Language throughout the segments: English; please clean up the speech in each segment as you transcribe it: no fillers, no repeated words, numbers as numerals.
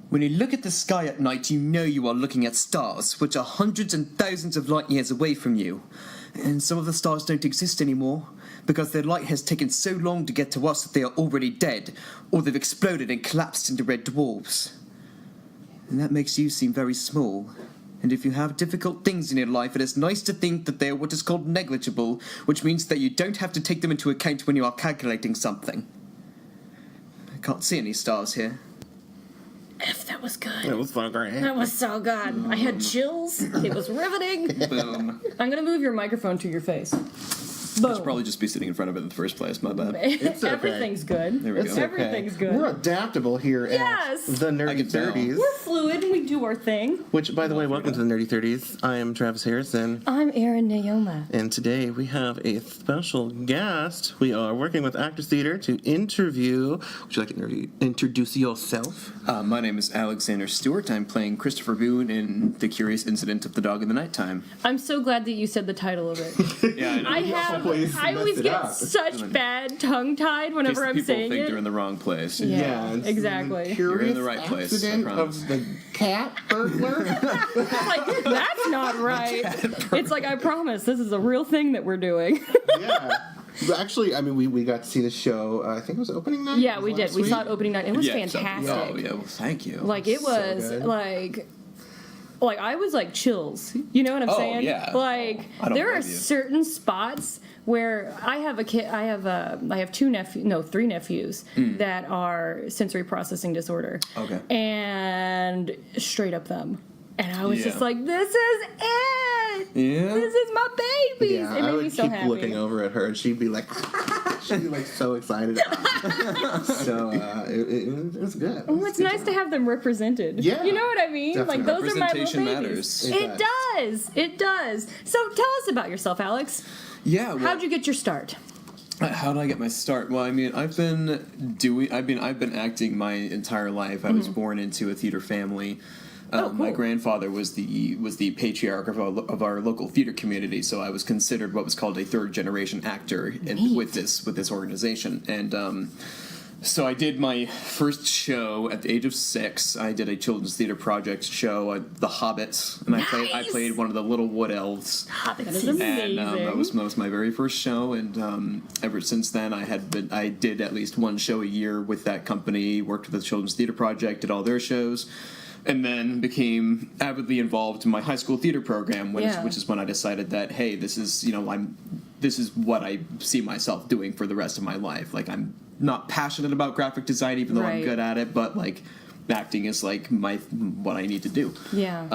When you look at the sky at night, you know you are looking at stars, which are hundreds and thousands of light years away from you. And some of the stars don't exist anymore, because their light has taken so long to get to us that they are already dead, or they've exploded and collapsed into red dwarfs. And that makes you seem very small. And if you have difficult things in your life, it is nice to think that they are what is called negligible, which means that you don't have to take them into account when you are calculating something. I can't see any stars here. F, that was good. It was so great. That was so good. I had chills. It was riveting. Boom. I'm going to move your microphone to your face. Boom. I should probably just be sitting in front of it in the first place. My bad. It's okay. Everything's good. There we go. Everything's good. We're adaptable here Yes. at the I Nerdy can tell. 30s. We're fluid and we do our thing. Which, by the way, welcome to the Nerdy 30s. I am Travis Harrison, I'm Erin Naoma. and today we have a special guest. We are working with Actors Theater to interview. Would you like to introduce yourself? My name is Alexander Stuart. I'm playing Christopher Boone in The Curious Incident of the Dog in the Nighttime. I'm so glad that you said the title of it. Yeah, I know. I always get such bad tongue-tied whenever I'm saying people think it. they're in the wrong place. Yeah, it's exactly. the You're in the curious right place, accident I promise. of the cat burglar. Like, that's not right. It's like, I promise, this is a real thing that we're doing. Yeah. But actually, I mean, we got to see the show. I think it was opening night. Yeah, we did. We saw it opening night. It was Yeah, fantastic. Oh, yeah, well, thank you. Like, it was, good. like I was like chills. You know what I'm saying? Yeah. Like, I don't there are blame you. certain spots where I have a kid. I have three nephews that are sensory processing disorder. Okay. And straight up them. And I was Yeah. just like, this is it. Yeah. This is my babies. Yeah, It I made would me so keep happy. looking over at her, and she'd be like so excited. So it was good. Oh, it's nice to have them represented. Yeah, You know what I mean? definitely. Like, those are my little Representation babies. matters. It does. It does. So tell us about yourself, Alex. Yeah. Well, How'd you get your start? How did I get my start? Well, I mean, I've been acting my entire life. I was born into a theater family. Oh, My cool. grandfather was the patriarch of our local theater community, so I was considered what was called a third generation actor with this organization. And so I did my first show at the age of 6. I did a children's theater project show, The Hobbit, and I Nice! played one of the little wood elves. That is amazing. And that was my very first show, and ever since then I did at least one show a year with that company, worked with the Children's Theater Project, did all their shows, and then became avidly involved in my high school theater program, which is when I decided that, hey, this is what I see myself doing for the rest of my life. Like, I'm not passionate about graphic design, even though I'm Right. good at it, but like acting is like what I need to do. Yeah.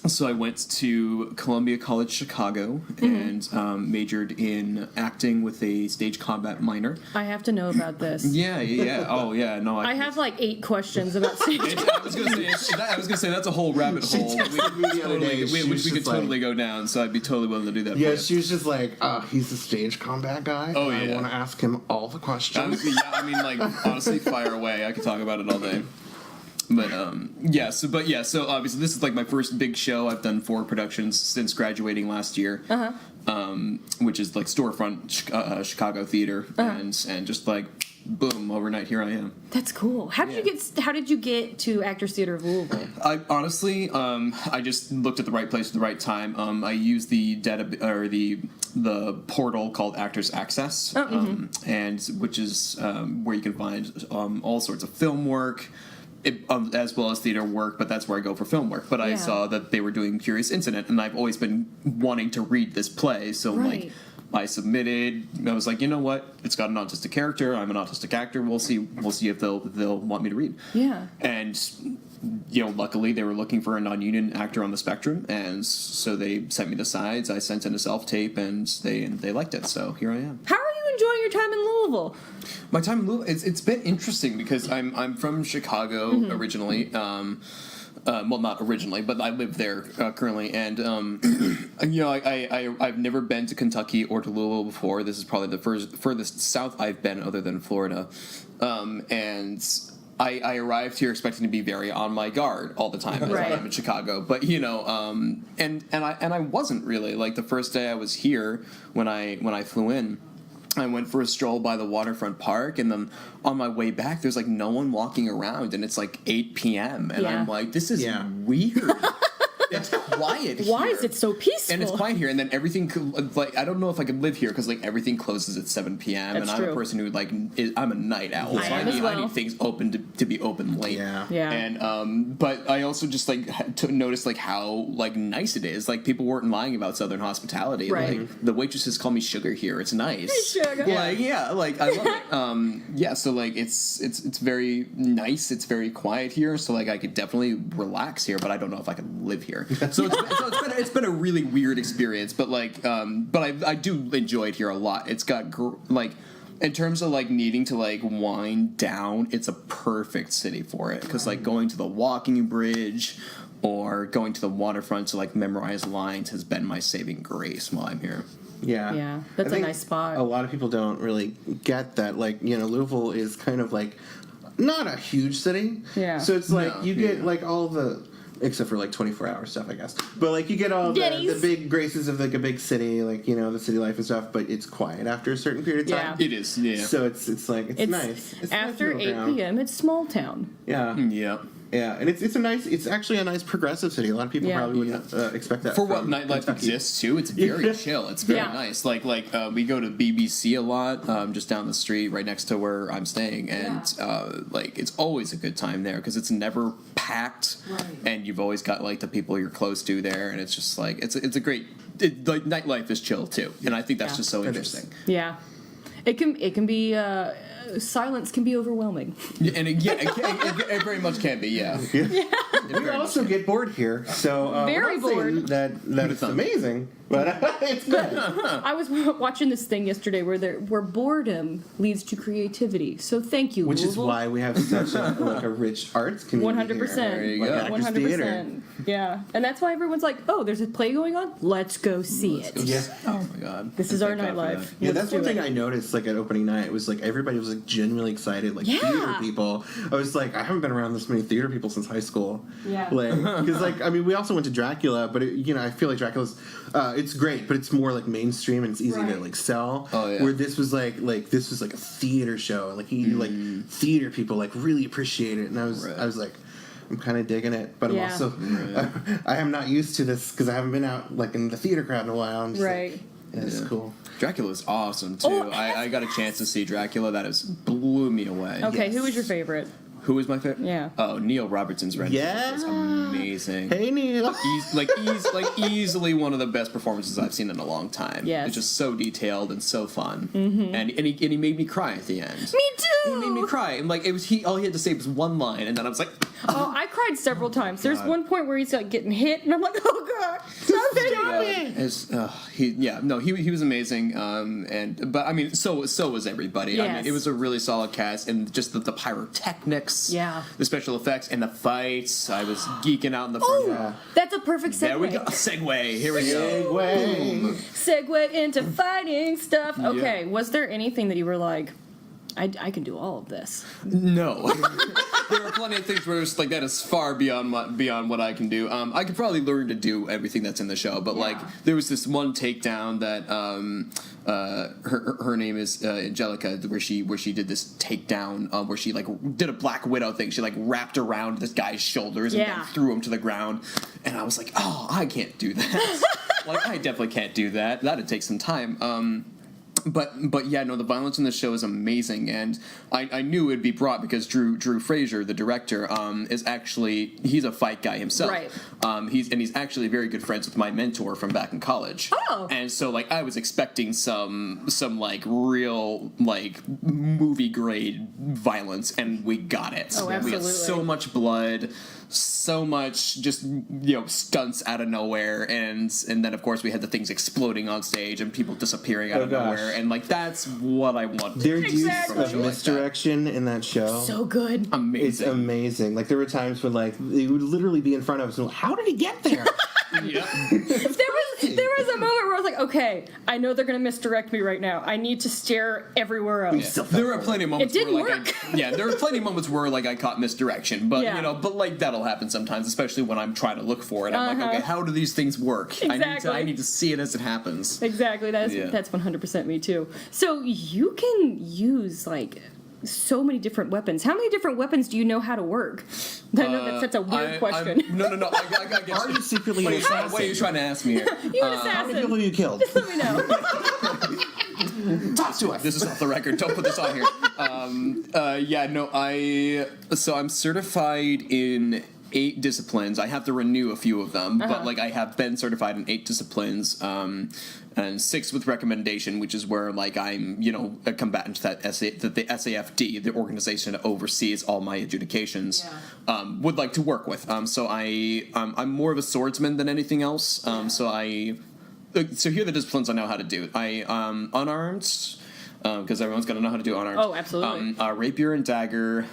So I went to Columbia College Chicago and majored in acting with a stage combat minor. I have to know about this. Yeah. Oh, yeah. No, I have like 8 questions about stage. I was gonna say that's a whole rabbit hole which we could totally go down. So I'd be totally willing to do that. Yeah, for you. she was just like, he's a stage combat guy. Oh, and yeah. I want to ask him all the questions. Honestly, yeah, I mean, like, honestly, fire away. I could talk about it all day. But so obviously this is like my first big show. I've done 4 productions since graduating last year, which is like storefront Chicago theater, and just like boom, overnight here I am. That's cool. How did you get to Actors Theater of Louisville? I honestly, I just looked at the right place at the right time. I used the the portal called Actors Access, and which is where you can find all sorts of film work. As well as theater work, but that's where I go for film work. But I saw that they were doing Curious Incident, and I've always been wanting to read this play, so Right. I submitted. I was like, you know what? It's got an autistic character. I'm an autistic actor. We'll see if they'll want me to read. Yeah. And luckily they were looking for a non-union actor on the spectrum, and so they sent me the sides. I sent in a self-tape, and they liked it. So here I am. How are you enjoying your time in Louisville? My time in Louisville, it's been interesting because I'm from Chicago originally. Well, not originally, but I live there currently, and I've never been to Kentucky or to Louisville before. This is probably the furthest south I've been, other than Florida, and I arrived here expecting to be very on my guard all the time as Right. I'm in Chicago, but and I wasn't really. Like, the first day I was here when I flew in, I went for a stroll by the waterfront park, and then on my way back, there's like no one walking around, and it's like 8 p.m. And Yeah. I'm like, this is weird. It's quiet here. Why is it so peaceful? And it's quiet here, and then everything, like, I don't know if I could live here, because, like, everything closes at 7 p.m., That's and I'm true. a person who, like, I'm a night owl, so I am as I well. need things open to be open late. Yeah. And, but I also just, like, noticed, like, how, like, nice it is. Like, people weren't lying about Southern hospitality. Right. Like, the waitresses call me Sugar here. It's nice. Hey, Sugar. Like, yeah, like, I love it. Yeah, so, like, it's very nice. It's very quiet here, so, like, I could definitely relax here, but I don't know if I could live here. So it's been a really weird experience, but like, but I do enjoy it here a lot. It's got like, in terms of like needing to like wind down, it's a perfect city for it, because like going to the walking bridge or going to the waterfront to like memorize lines has been my saving grace while I'm here. Yeah, that's I think a nice spot. A lot of people don't really get that. Like, you know, Louisville is kind of like not a huge city. Yeah. So it's like No, you get like all the, except for like 24-hour stuff, I guess. But like you get all the big graces of like a big city, like, you know, the city life and stuff. But it's quiet after a certain period of time. Yeah. It is, yeah. So it's like it's nice. It's after nice middle 8 ground. p.m. It's small town. Yeah. Yeah. Yeah, and it's actually a nice progressive city. A lot of people Yeah. probably wouldn't expect that For what from nightlife Kentucky. exists too, it's very chill. It's very Yeah. nice. Like we go to BBC a lot, just down the street, right next to where I'm staying, and like it's always a good time there because it's never packed, and you've always got like the people you're close to there, and it's just like it's a great. Like nightlife is chill too, and I think that's just so interesting. Yeah, it can be. Silence can be overwhelming. And it very much can be. Yeah. We also get bored here, so Very we're not saying bored. that it's amazing, but it's good. I was watching this thing yesterday where boredom leads to creativity. So thank you, Which is Louisville. why we have such a rich arts community. 100%. There you go. Like Actors Theater. 100%. Yeah, and that's why everyone's like, "Oh, there's a play going on. Let's go see it." Yeah. Oh my god. This is our Thank God for nightlife. that. Yeah, Let's that's do one thing it. I noticed, like, at opening night. It was, like, everybody was, like, genuinely excited, like, Yeah. theater people. I was like, I haven't been around this many theater people since high school. Yeah. Like, because, like, I mean, we also went to Dracula, but, you know, I feel like Dracula's, it's great, but it's more, like, mainstream, and it's easy to, like, sell. Oh, yeah. Where this was, like this was, like, a theater show. Like, like, theater people, like, really appreciate it. And I was like, I'm kind of digging it, but I'm Yeah. also, I am not used to this, because I haven't been out, like, in the theater crowd in a while. I'm just Right. like, yeah, it's cool. Dracula's awesome too. Oh, I got a chance to see Dracula. That has blew me away. Okay, Yes. who was your favorite? Who was my favorite? Yeah. Oh, Neil Robertson's rendition Yeah. was amazing. Hey, Neil. Easily one of the best performances I've seen in a long time. Yes. It's just so detailed and so fun. Mm-hmm. And he made me cry at the end. Me too. He made me cry. And like it was all he had to say was one line, and then I was like, Oh, I cried several times. There's God. one point where he's like getting hit, and I'm like, "Oh God, stop it!" He was amazing. But I mean, so was everybody. I Yes. mean, it was a really solid cast, and just the pyrotechnics, Yeah. the special effects, and the fights. I was geeking out in the front. Yeah. That's a perfect segue. There we go. Segue. Here we go. Segue. Segue into fighting stuff. Okay, was there anything that you were like, I can do all of this? No. There are plenty of things where it's like that is far beyond what I can do. I could probably learn to do everything that's in the show, but like there was this one takedown that her name is Angelica, where she did this takedown where she like did a Black Widow thing. She like wrapped around this guy's shoulders and then threw him to the ground, and I was like, oh, I can't do that. Like I definitely can't do that. That'd take some time. But yeah, no, the violence in the show is amazing, and I knew it'd be brought because Drew Fraser, the director, he's a fight guy himself. Right. He's actually very good friends with my mentor from back in college. Oh. And so like I was expecting some like real like movie grade violence, and we got it. Oh, We had absolutely. so much blood. So much just stunts out of nowhere, and then of course we had the things exploding on stage and people disappearing out of gosh. nowhere, and like that's what I want. Their use Exactly. of misdirection in that show So good. is Amazing. amazing. Like there were times when like they would literally be in front of us and how did he get there? Yeah. There was a moment where I was like, okay, I know they're going to misdirect me right now. I need to stare everywhere else. Yeah. There are plenty of moments It didn't where, work. there are plenty of moments where, like, I caught misdirection, but, Yeah. but, like, that'll happen sometimes, especially when I'm trying to look for it. I'm like, okay, how do these things work? Exactly. I need to see it as it happens. Exactly. That's 100% me, too. So you can use, like, so many different weapons. How many different weapons do you know how to work? I know that's a weird question. No. I get Are you secretly an assassin? What are you trying to ask me here? You an How many assassin. people you killed? Just let me know. Talk to us. This is off the record. Don't put this on here. So I'm certified in 8 disciplines. I have to renew a few of them, but like I have been certified in 8 disciplines, and 6 with recommendation, which is where like I'm a combatant that the SAFD, the organization that oversees all my adjudications, would like to work with. So I'm more of a swordsman than anything else. So here are the disciplines I know how to do. Unarmed. Because everyone's got to know how to do unarmed. Oh, absolutely. Rapier and dagger.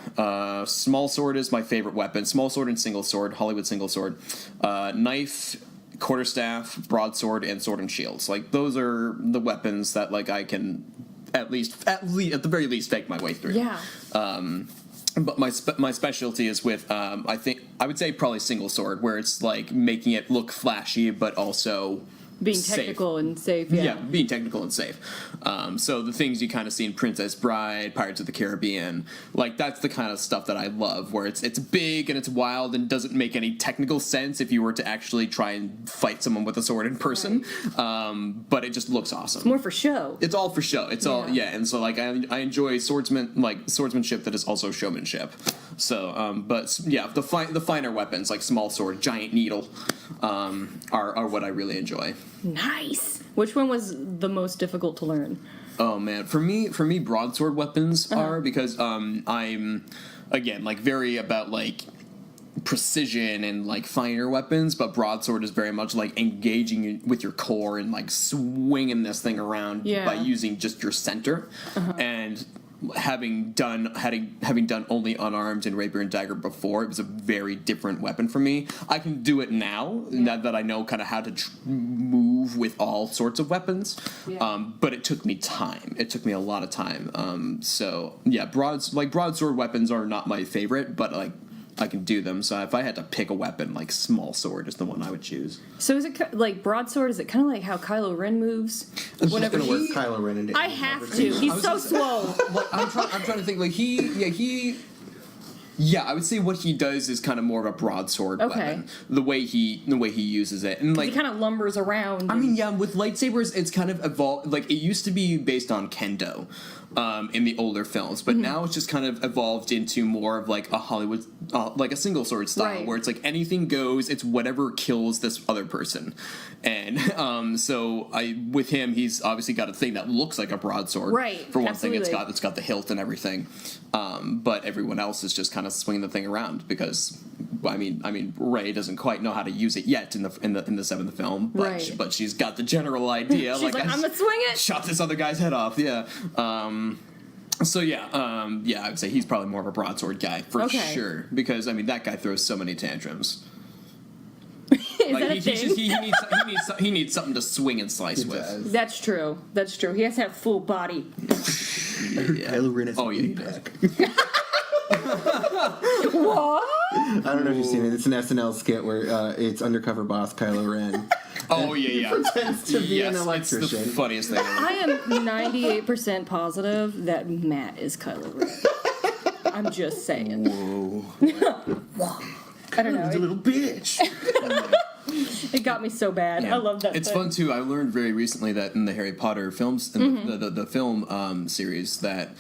Small sword is my favorite weapon. Small sword and single sword. Hollywood single sword. Knife, quarterstaff, broadsword, and sword and shields. Like those are the weapons that like I can at the very least fake my way through. Yeah. But my specialty is with I would say probably single sword, where it's like making it look flashy but also Being safe. technical and safe, Being technical and safe. So the things you kind of see in Princess Bride, Pirates of the Caribbean, like that's the kind of stuff that I love, where it's big and it's wild and doesn't make any technical sense if you were to actually try and fight someone with a sword in person. But it just looks awesome. More for show. It's all for show. It's all and so like I enjoy swordsmanship that is also showmanship. So the finer weapons like small sword, giant needle, are what I really enjoy. Nice. Which one was the most difficult to learn? Oh man, for me, broadsword weapons are because I'm again like very about like precision and like finer weapons, but broadsword is very much like engaging with your core and like swinging this thing around by using just your center. And having done only unarmed and rapier and dagger before, it was a very different weapon for me. I can do it now that I know kind of how to move with all sorts of weapons. But it took me time. It took me a lot of time. Broadsword weapons are not my favorite, but like I can do them. So if I had to pick a weapon, like small sword is the one I would choose. So is it like broadsword? Is it kind of like how Kylo Ren moves? Whenever work Kylo Ren into I have to. He's so slow. I'm trying to think. Like I would say what he does is kind of more of a broadsword weapon. The way he uses it, and like he kind of lumbers around. I mean, with lightsabers, it's kind of evolved. Like it used to be based on kendo. In the older films, but now it's just kind of evolved into more of like a Hollywood, like a single sword style, where it's like anything goes. It's whatever kills this other person, and with him, he's obviously got a thing that looks like a broadsword. Right. For one Absolutely. thing, it's got the hilt and everything, but everyone else is just kind of swinging the thing around because, I mean, Rey doesn't quite know how to use it yet in the 7th film, but she's got the general idea. She's like I'm gonna swing it. Shot this other guy's head off. Yeah. I would say he's probably more of a broadsword guy for sure, because I mean that guy throws so many tantrums. He needs something to swing and slice with. That's true. He has to have full body. Kylo Ren is he does. What? I don't know if you've seen it. It's an SNL skit where it's undercover boss Kylo Ren. Oh yeah. Pretends to be an electrician. It's the funniest thing ever. I am 98% positive that Matt is Kylo Ren. I'm just saying. Whoa. I don't know. He's a little bitch. It got me so bad. Yeah. I love that. It's fun too. I learned very recently that in the Harry Potter films, in the film series, that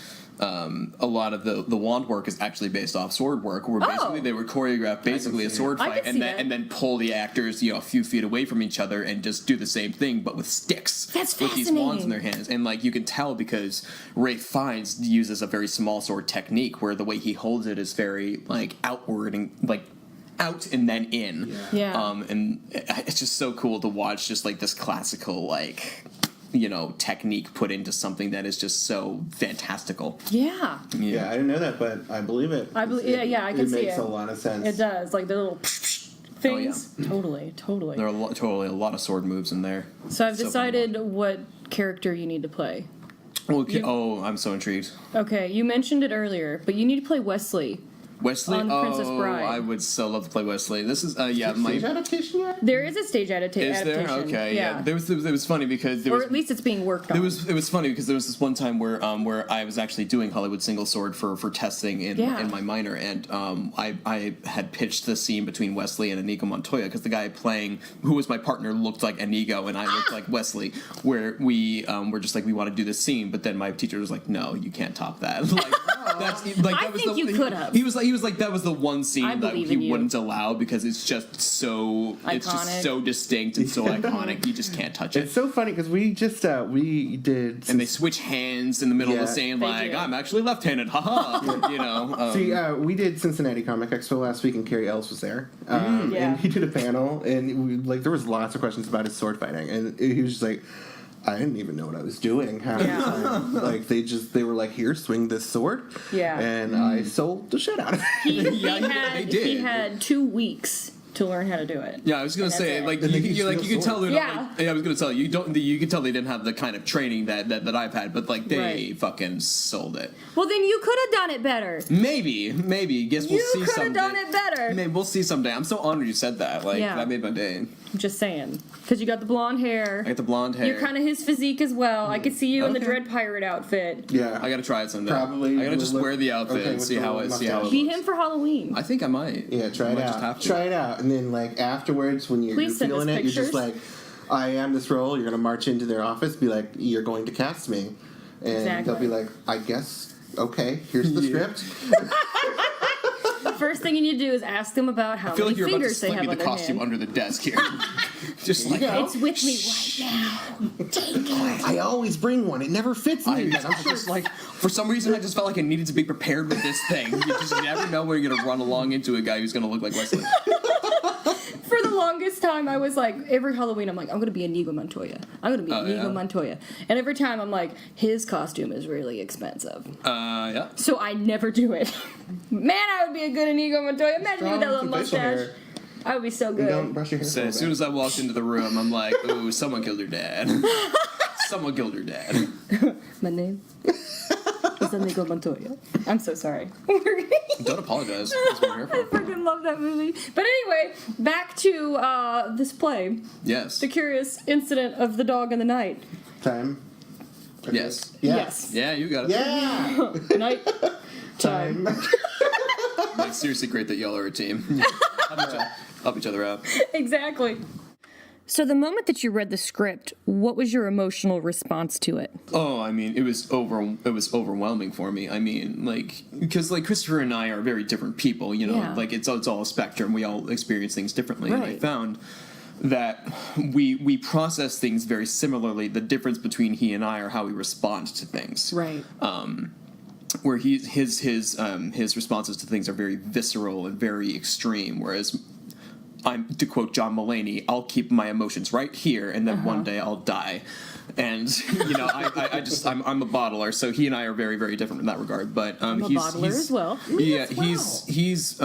a lot of the wand work is actually based off sword work, where basically they would choreograph a sword fight and then pull the actors a few feet away from each other and just do the same thing but with sticks. That's with these wands in their hands. And like you can tell because Ralph Fiennes uses a very small sword technique where the way he holds it is very like outward and like out and then in. And it's just so cool to watch just like this classical like technique put into something that is just so fantastical. Yeah, I didn't know that, but I believe it. I can see it. It makes a lot of sense. It does. Like the little things. yeah. Totally. There are totally a lot of sword moves in there. So I've decided what character you need to play. Okay. I'm so intrigued. Okay, you mentioned it earlier, but you need to play Wesley. Wesley? On Princess Bride. I would so love to play Wesley. This is, Stage adaptation yet? There is a stage adaptation. Is there? Okay, yeah. It was funny because or at least it's being worked on. It was funny because there was this one time where I was actually doing Hollywood Single Sword for testing in my minor, and I had pitched the scene between Wesley and Inigo Montoya because the guy playing, who was my partner, looked like Inigo and I looked like Wesley. Where we were just like, we want to do this scene, but then my teacher was like, no, you can't top that. I think you could have. He was like that was the one scene that he you. wouldn't allow because it's just so iconic. It's just so distinct and so iconic. You just can't touch it. It's so funny because we just we did, and they switch hands in the middle of the scene like do. I'm actually left-handed, haha. You know. See, we did Cincinnati Comic Expo last week, and Carrie Ellis was there, and he did a panel, and there was lots of questions about his sword fighting, and he was just like, I didn't even know what I was doing half the time. Like they were like, here, swing this sword. Yeah. And I sold the shit out of it. He had 2 weeks to learn how to do it. Yeah, I was gonna say, like you could tell they're not, I was gonna tell you could tell they didn't have the kind of training that I've had, but like they fucking sold it. Well, then you could have done it better. Maybe. Guess we'll see someday. You could have done it better. Maybe we'll see someday. I'm so honored you said that. Like that made my day. I'm just saying, because you got the blonde hair. I got the blonde hair. You're kind of his physique as well. I could see you in the Dread Pirate outfit. Yeah, I gotta try it someday. Probably. I gotta just wear the outfit and see how it Be him for Halloween. I think I might. Yeah, try it out. Try it out, and then like afterwards, when you're feeling it, you're just like, I am this role. You're gonna march into their office, be like, you're going to cast me, and they'll be like, I guess. Okay, here's the script. First thing you need to do is ask them about how many fingers they have on their hand. I feel like you're about to slip me the costume under the desk here. Just like it's with me right now. Take it. I always bring one. It never fits me. I'm just like, for some reason, I just felt like I needed to be prepared with this thing. You just never know where you're gonna run along into a guy who's gonna look like Wesley. For the longest time, I was like, every Halloween, I'm like, I'm gonna be Inigo Montoya. Montoya. And every time, I'm like, his costume is really expensive. Yeah. So I never do it. Man, I would be a good Inigo Montoya. Imagine me with that little mustache. I would be so good. Don't brush your hair. So as soon as I walked into the room, I'm like, ooh, someone killed her dad. Someone killed her dad. My name is Inigo Montoya. I'm so sorry. Don't apologize. That's what we're here for. I freaking love that movie. But anyway, back to this play. Yes. The Curious Incident of the Dog in the Night. Time. Okay. Yes. Yeah, you got it. Yeah. Night. Time. It's seriously great that y'all are a team. Help each other out. Exactly. So the moment that you read the script, what was your emotional response to it? Oh, I mean, it was overwhelming for me. I mean, like, because like Christopher and I are very different people, you know, like it's all a spectrum. We all experience things differently. Right. And I found that we process things very similarly. The difference between he and I are how we respond to things. Right. Where his responses to things are very visceral and very extreme, whereas to quote John Mulaney, I'll keep my emotions right here, and then one day I'll die. And you know, I'm a bottler, so he and I are very, very different in that regard. But I'm a bottler as well. He's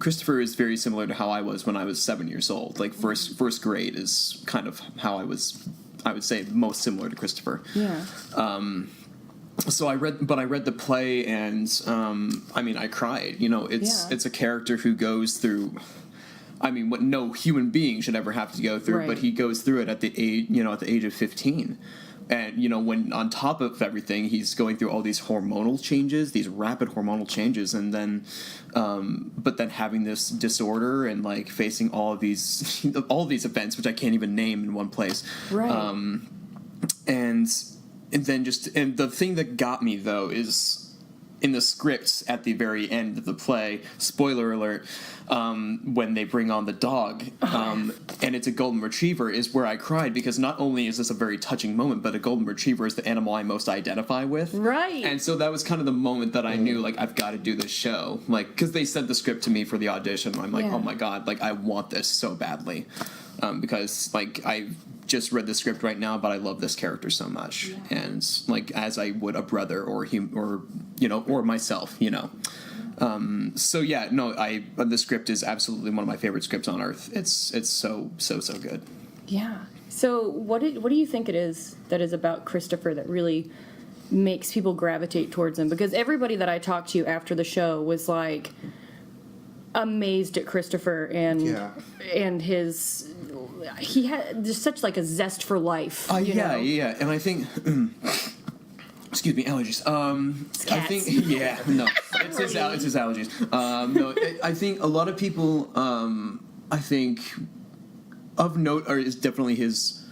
Christopher is very similar to how I was when I was 7 years old. Like first grade is kind of how I would say most similar to Christopher. Yeah. So I read the play, and I mean, I cried. You know, it's a character who goes through, I mean, what no human being should ever have to go through, but he goes through it at the age of 15. And, you know, when on top of everything, he's going through all these hormonal changes, these rapid hormonal changes, and then, but then having this disorder and, like, facing all of these events, which I can't even name in one place. Right. And the thing that got me, though, is in the scripts at the very end of the play, spoiler alert, when they bring on the dog, and it's a golden retriever, is where I cried, because not only is this a very touching moment, but a golden retriever is the animal I most identify with. Right. And so that was kind of the moment that I knew, like, I've got to do this show. Like, because they sent the script to me for the audition, and I'm like, oh my god, like, I want this so badly. Because, like, I just read the script right now, but I love this character so much. And, like, as I would a brother or myself, you know. So yeah, no, the script is absolutely one of my favorite scripts on earth. It's so good. Yeah. So what do you think it is that is about Christopher that really makes people gravitate towards him? Because everybody that I talked to after the show was like amazed at Christopher and his he had just such like a zest for life. Yeah, and I think. Excuse me, allergies. I think, it's his allergies. No, I think a lot of people, I think, of note is definitely his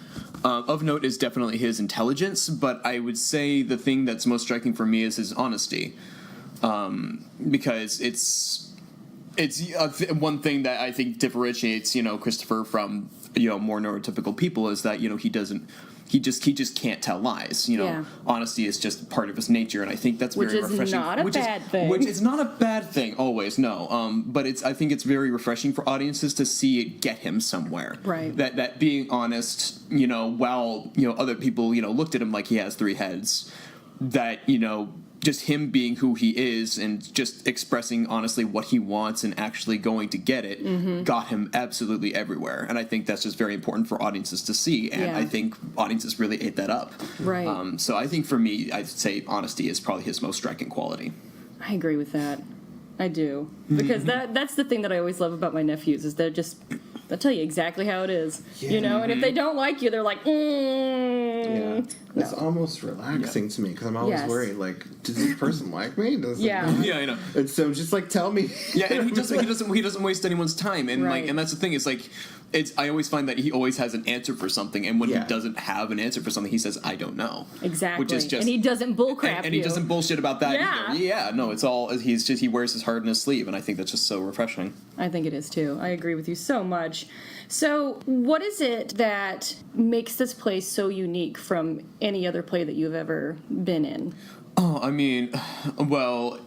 intelligence, but I would say the thing that's most striking for me is his honesty, because it's one thing that I think differentiates, Christopher from, more neurotypical people is that, he just can't tell lies. Honesty is just part of his nature, and I think that's very refreshing. Which is not a bad thing. Which is not a bad thing always, no. But I think it's very refreshing for audiences to see it get him somewhere. Right. That being honest, while other people looked at him like he has three heads, that just him being who he is and just expressing honestly what he wants and actually going to get it got him absolutely everywhere. And I think that's just very important for audiences to see. And I think audiences really ate that up. Right. So I think for me, I'd say honesty is probably his most striking quality. I agree with that. I do. Because that's the thing that I always love about my nephews is they'll tell you exactly how it is. And if they don't like you, they're like, It's almost relaxing to me because I'm always worried, like, does this person like me? Yeah, I know. And so just like tell me. Yeah, and he doesn't waste anyone's time, and and that's the thing. It's like I always find that he always has an answer for something, and when he doesn't have an answer for something, he says, "I don't know." Exactly, which is just, and he doesn't bullcrap and he doesn't bullshit about that either. Yeah, no, it's all he wears his heart in his sleeve, and I think that's just so refreshing. I think it is too. I agree with you so much. So, what is it that makes this play so unique from any other play that you've ever been in? Oh, I mean, well,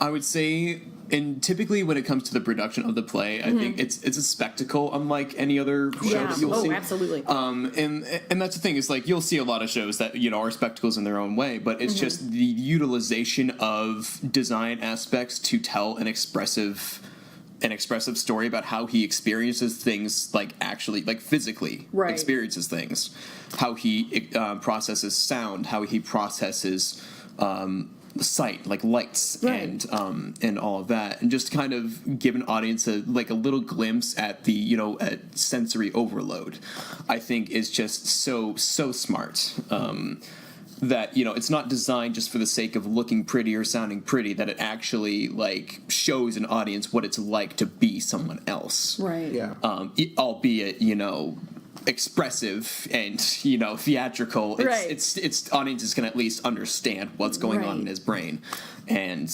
I would say, and typically when it comes to the production of the play, I think it's a spectacle unlike any other show that you'll see. Oh, absolutely. And that's the thing, is like you'll see a lot of shows that are spectacles in their own way, but it's just the utilization of design aspects to tell an expressive story about how he experiences things, like actually, like physically experiences things, how he processes sound, how he processes sight, like lights and all of that, and just kind of give an audience a little glimpse at the at sensory overload. I think is just so smart. That it's not designed just for the sake of looking pretty or sounding pretty, that it actually shows an audience what it's like to be someone else, right? Yeah. Albeit expressive and theatrical. It's audiences can at least understand what's going on in his brain, and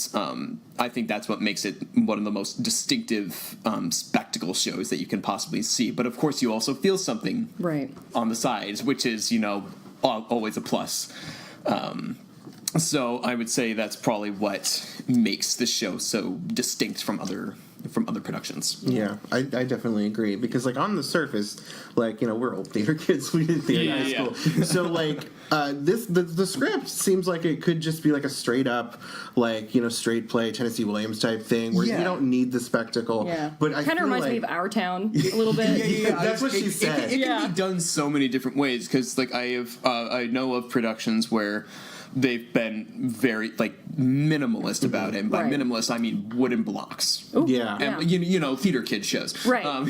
I think that's what makes it one of the most distinctive spectacle shows that you can possibly see. But of course, you also feel something on the sides, which is always a plus. So I would say that's probably what makes this show so distinct from other productions. Yeah, I definitely agree, because on the surface, we're old theater kids. We did theater in high school. So the script seems like it could just be a straight up straight play Tennessee Williams type thing where you don't need the spectacle. Yeah. But I kind of reminds me of Our Town a little bit. That's what she said. It can be done so many different ways, because I know of productions where they've been very minimalist about it. And by minimalist, I mean wooden blocks. Ooh, and theater kid shows, right?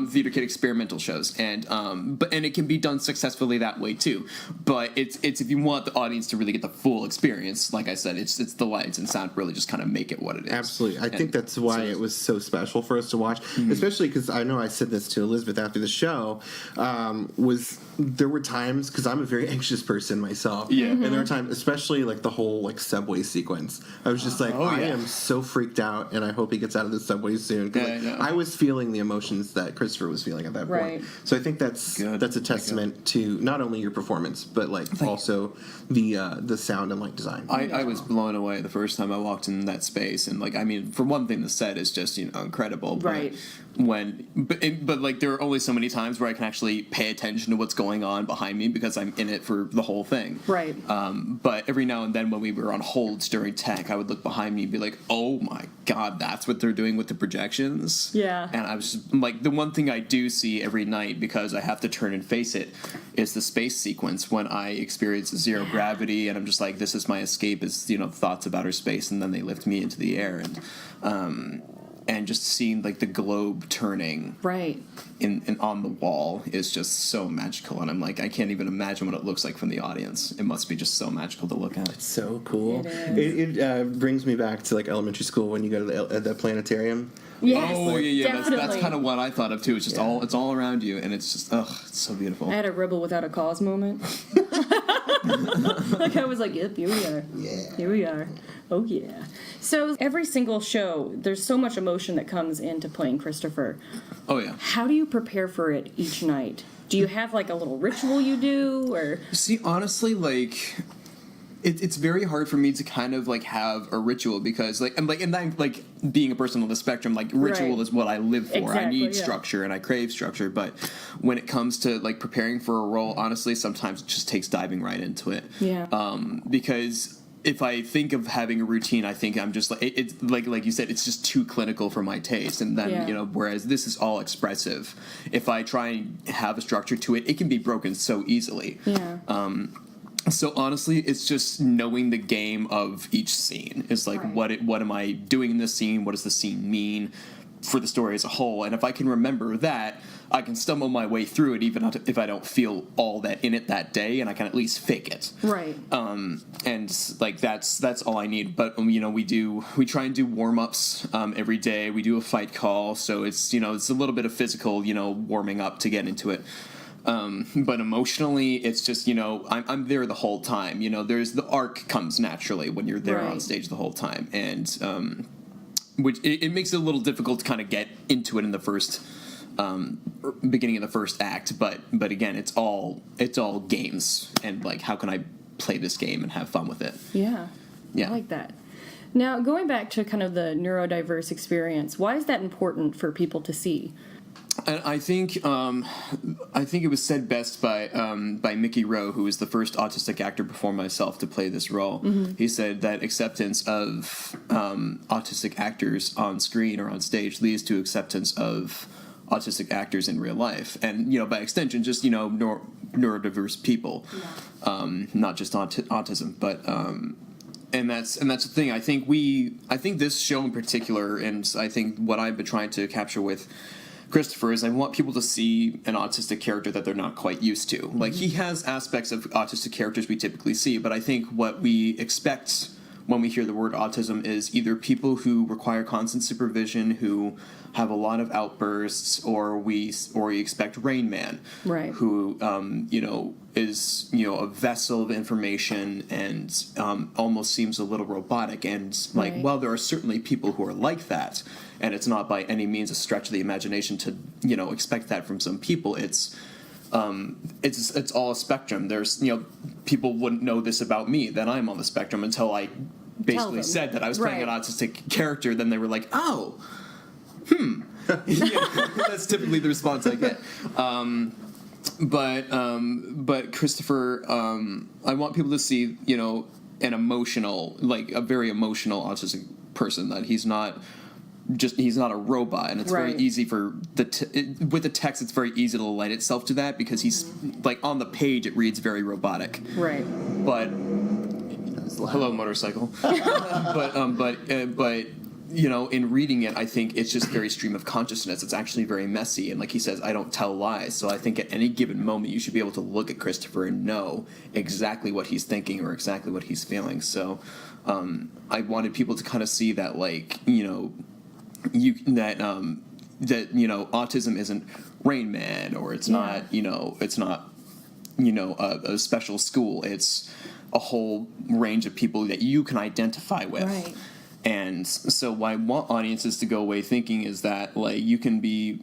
Theater kid experimental shows, and it can be done successfully that way too. But it's if you want the audience to really get the full experience, like I said, it's the lights and sound really just kind of make it what it is. Absolutely, I think that's why it was so special for us to watch, especially because I know I said this to Elizabeth after the show. There were times, because I'm a very anxious person myself, and there were times, especially the whole subway sequence. I was just I am so freaked out, and I hope he gets out of the subway soon. I was feeling the emotions that Christopher was feeling at that point. So I think that's a testament to not only your performance, but also the sound and light design. I was blown away the first time I walked in that space, and for one thing, the set is just incredible. But but there are only so many times where I can actually pay attention to what's going on behind me, because I'm in it for the whole thing. Right. But But every now and then when we were on holds during tech, I would look behind me and be like, oh my God, that's what they're doing with the projections? Yeah. And I was just, like, the one thing I do see every night, because I have to turn and face it, is the space sequence when I experience zero gravity, and I'm just like, this is my escape, is, thoughts about outer space, and then they lift me into the air. And just seeing, like, the globe turning right in on the wall is just so magical, and I'm like, I can't even imagine what it looks like from the audience. It must be just so magical to look at. So cool. It It brings me back to, like, elementary school when you go to the planetarium. Yes, Oh yeah. definitely. That's kind of what I thought of too. It's just it's all around you, and it's just it's so beautiful. I had a rebel without a cause moment. Like, I was like, yep, here we are. Yeah. Here we are. Oh yeah. So every single show, there's so much emotion that comes into playing Christopher. Oh yeah. How do you prepare for it each night? Do you have like a little ritual you do, or? See, honestly, like, it's very hard for me to kind of like have a ritual, because and being a person on the spectrum, like, ritual Right. is what I live for. Exactly, I need yeah. structure and I crave structure, but when it comes to like preparing for a role, honestly, sometimes it just takes diving right into it. Yeah. Because if I think of having a routine, I think I'm just like, it's like you said, it's just too clinical for my taste. And then, Yeah. whereas this is all expressive, if I try and have a structure to it, it can be broken so easily. Yeah. So honestly, it's just knowing the game of each scene. It's like, Right. what am I doing in this scene? What does the scene mean for the story as a whole? And if I can remember that, I can stumble my way through it, even if I don't feel all that in it that day, and I can at least fake it. Right. And like that's all I need. But we try and do warm-ups every day. We do a fight call, so it's it's a little bit of physical warming up to get into it. But emotionally, it's just I'm there the whole time. There's the arc comes naturally when you're there on Right. stage the whole time, and which it makes it a little difficult to kind of get into it in the first beginning of the first act. But again, it's all games, and like, how can I play this game and have fun with it? Yeah. Yeah. I like that. Now, going back to kind of the neurodiverse experience, why is that important for people to see? And I think it was said best by Mickey Rowe, who was the first autistic actor before myself to play this role. Mm-hmm. He said that acceptance of autistic actors on screen or on stage leads to acceptance of autistic actors in real life, and by extension, just neurodiverse people, not just autism, but. And that's the thing. I think this show in particular, and I think what I've been trying to capture with Christopher is I want people to see an autistic character that they're not quite used to. Like, he has aspects of autistic characters we typically see, but I think what we expect when we hear the word autism is either people who require constant supervision, who have a lot of outbursts, or we expect Rain Man, Right. who is a vessel of information and almost seems a little robotic. And like, Right. while there are certainly people who are like that, and it's not by any means a stretch of the imagination to expect that from some people, it's all a spectrum. There's people wouldn't know this about me, that I'm on the spectrum, until I basically them. said that I was playing an Right. autistic character. Then they were like, oh, that's typically the response I get. But Christopher, I want people to see an emotional, like a very emotional autistic person, that he's not a robot, and it's very Right. easy for with the text. It's very easy to lend itself to that, because he's like, on the page it reads very robotic, Right. but hello motorcycle. but in reading it, I think it's just very stream of consciousness. It's actually very messy, and like he says, I don't tell lies. So I think at any given moment, you should be able to look at Christopher and know exactly what he's thinking or exactly what he's feeling. So I wanted people to kind of see that, like, autism isn't Rain Man, or it's not a special school. It's a whole range of people that you can identify with. Right. And so what I want audiences to go away thinking is that, like, you can be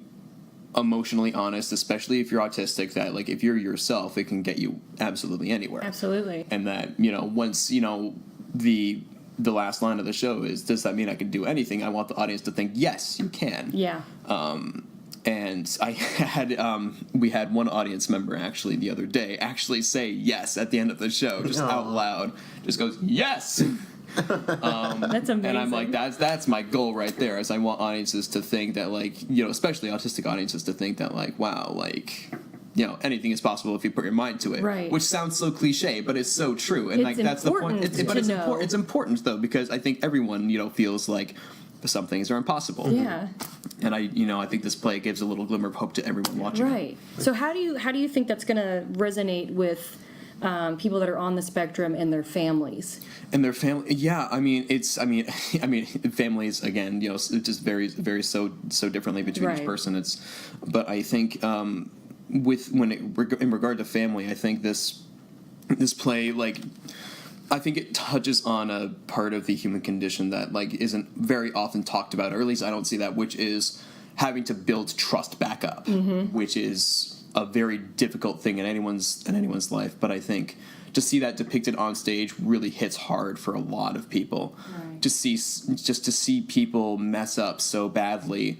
emotionally honest, especially if you're autistic, that, like, if you're yourself, it can get you absolutely anywhere. Absolutely. And that, once, the last line of the show is, does that mean I can do anything? I want the audience to think, yes, you can. Yeah. And I had we had one audience member actually the other day actually say yes at the end of the show, just out loud, just goes yes. That's amazing. And I'm like, that's my goal right there. Is I want audiences to think that, like, especially autistic audiences to think that, like, wow, like, anything is possible if you put your mind to it. Right. Which sounds so cliche, but it's so true. And like that's the point. It's important though, because I think everyone feels like some things are impossible. Yeah. And I think this play gives a little glimmer of hope to everyone watching. Right. So how do you think that's going to resonate with people that are on the spectrum and their families? And their family, yeah. I mean, families again. It just varies so differently between each person. But I think in regard to family, I think this play, like, I think it touches on a part of the human condition that, like, isn't very often talked about, or at least I don't see that, which is having to build trust back up, which is a very difficult thing in anyone's life. But I think to see that depicted on stage really hits hard for a lot of people. Right. To see people mess up so badly.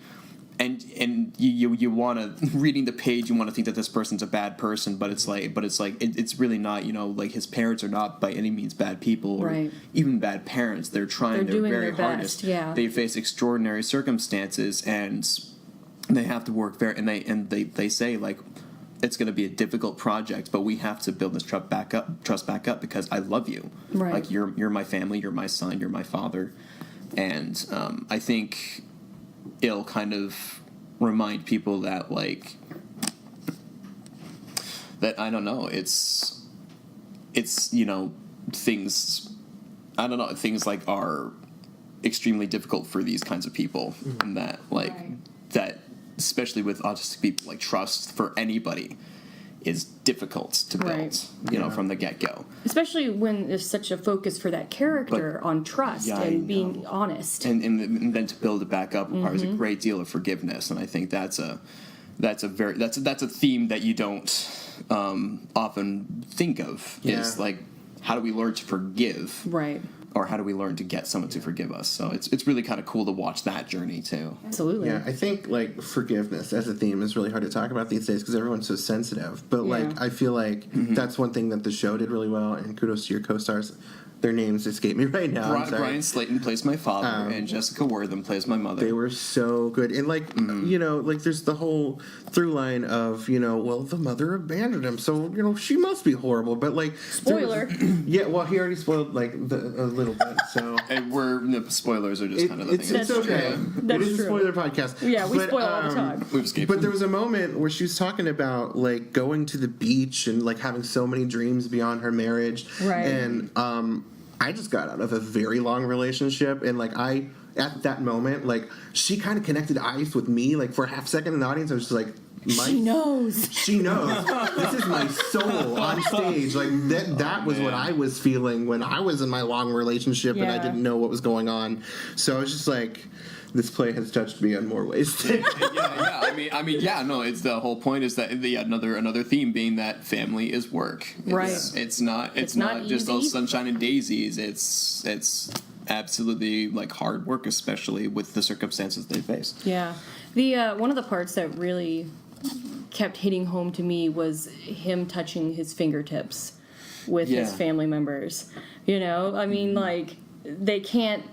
And you want to, reading the page, you want to think that this person's a bad person, but it's it's really not. Like, his parents are not by any means bad people, or even bad parents. They're trying their very hardest. Yeah. They face extraordinary circumstances, and they have to work very. And they say, like, it's going to be a difficult project, but we have to build this trust back up because I love you. Right. Like, you're my family, you're my son, you're my father, and I think it'll kind of remind people that, like, that, I don't know, it's things, I don't know, things like are extremely difficult for these kinds of people, and that, like, that especially with autistic people, like, trust for anybody is difficult to build, from the get-go. Especially when there's such a focus for that character on trust and being honest. And then to build it back up requires a great deal of forgiveness, and I think that's a theme that you don't often think of. Is like, how do we learn to forgive? Right. Or how do we learn to get someone to forgive us? So it's really kind of cool to watch that journey too. Absolutely. Yeah, I think, like, forgiveness as a theme is really hard to talk about these days because everyone's so sensitive. But like, I feel like that's one thing that the show did really well. And kudos to your co-stars. Their names escape me right now. Brian Slayton plays my father, and Jessica Wortham plays my mother. They were so good. And, like, like, there's the whole through line of, well, the mother abandoned him, so, she must be horrible. But, like... Spoiler. He already spoiled, like, a little bit, so... And the spoilers are just kind of the thing. It's okay. It is a spoiler podcast. Yeah, we spoil all the time. We've escaped. But there was a moment where she was talking about, like, going to the beach and, like, having so many dreams beyond her marriage. Right. And, I just got out of a very long relationship, and, like, at that moment, like, she kind of connected eyes with me, like, for a half second in the audience. I was just like, she knows. She knows. This is my soul on stage. Like, that was what I was feeling when I was in my long relationship and I didn't know what was going on. So I was just like, this play has touched me in more ways. It's the whole point is that another theme being that family is work. It's not just those sunshine and daisies. It's absolutely, like, hard work, especially with the circumstances they face. Yeah. The one of the parts that really kept hitting home to me was him touching his fingertips with his family members. Like, they can't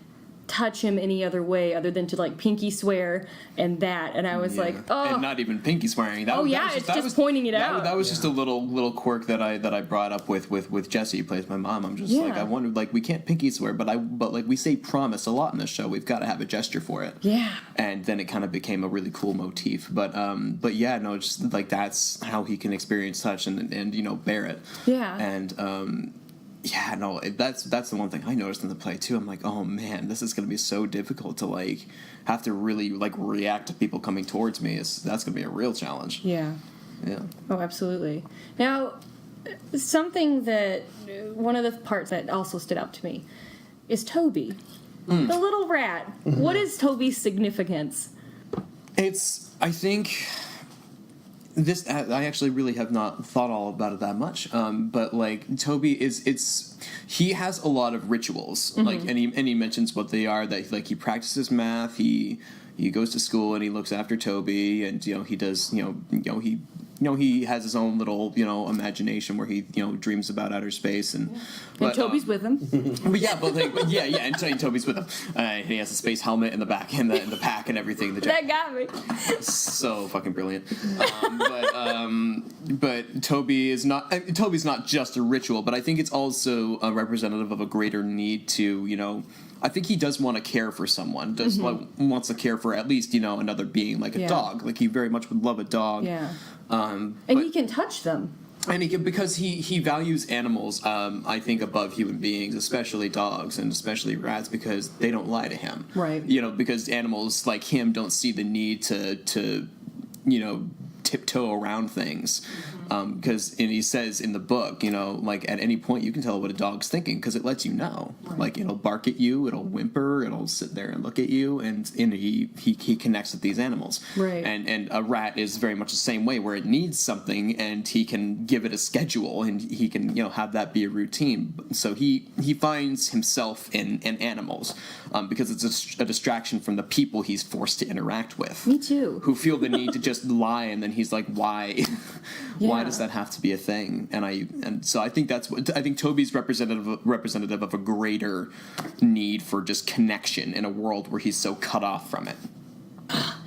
touch him any other way other than to, like, pinky swear and I was like, oh, and not even pinky swearing. It's just pointing it out. That was just a little quirk that I brought up with Jessie, who plays my mom. I'm just like, I wondered, like, we can't pinky swear, but like, we say promise a lot in this show. We've got to have a gesture for it. Yeah. And then it kind of became a really cool motif. But just like, that's how he can experience touch and bear it. Yeah. And that's the one thing I noticed in the play too. I'm like, oh man, this is going to be so difficult to, like, have to really, like, react to people coming towards me. That's going to be a real challenge. Yeah. Yeah. Oh, absolutely. Now, one of the parts that also stood out to me is Toby, the little rat. Mm-hmm. What is Toby's significance? I think... I actually really have not thought all about it that much, but, like, Toby he has a lot of rituals, like, and he mentions what they are, that, like, he practices math, he he goes to school and he looks after Toby, and he does he has his own little imagination where he dreams about outer space, and Toby's with him. and Toby's with him. And he has a space helmet in the back and the pack and everything. That got me. So fucking brilliant. But Toby's not just a ritual, but I think it's also a representative of a greater need to I think he does want to care for someone. Wants to care for at least another being, like a dog. Like he very much would love a dog. Yeah. And he can touch them. And because he values animals, I think, above human beings, especially dogs and especially rats, because they don't lie to him. Right. Because animals like him don't see the need to tiptoe around things. Because he says in the book, like at any point you can tell what a dog's thinking because it lets you know. Right. Like it'll bark at you, it'll whimper, it'll sit there and look at you, and he connects with these animals. Right. And a rat is very much the same way, where it needs something and he can give it a schedule and he can have that be a routine. So he finds himself in animals because it's a distraction from the people he's forced to interact with. Me too. Who feel the need to just lie, and then he's like, why? Why does that have to be a thing? And so I think Toby's representative of a greater need for just connection in a world where he's so cut off from it.